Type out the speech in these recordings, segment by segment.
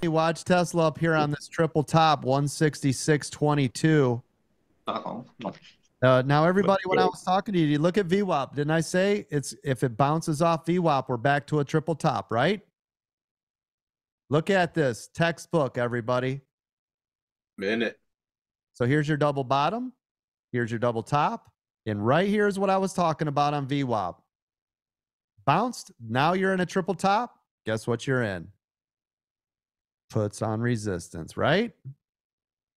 Watch Tesla up here on this triple top, 166.22. Now, everybody, when I was talking to you, you look at VWAP. Didn't I say it's if it bounces off VWAP, we're back to a triple top, right? Look at this textbook, everybody. Minute. So here's your double bottom. Here's your double top. And right here is what I was talking about on VWAP. Bounced. Now you're in a triple top. Guess what you're in? Puts on resistance, right?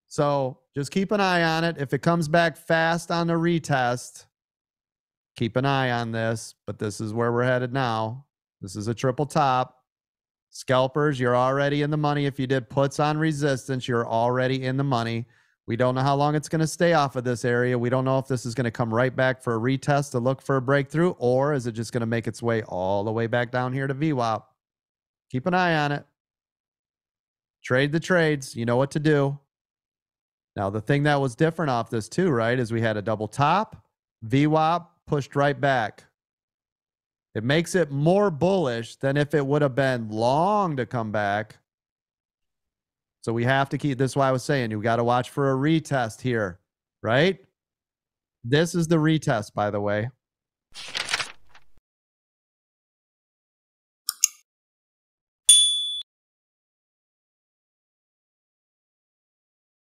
So just keep an eye on it. If it comes back fast on the retest, keep an eye on this. But this is where we're headed now. This is a triple top. Scalpers, you're already in the money. If you did puts on resistance, you're already in the money. We don't know how long it's going to stay off of this area. We don't know if this is going to come right back for a retest to look for a breakthrough, or is it just going to make its way all the way back down here to VWAP? Keep an eye on it. Trade the trades. You know what to do. Now, the thing that was different off this too, right, is we had a double top. VWAP pushed right back. It makes it more bullish than if it would have been long to come back. So we have to keep this. Why I was saying you got to watch for a retest here, right? This is the retest, by the way.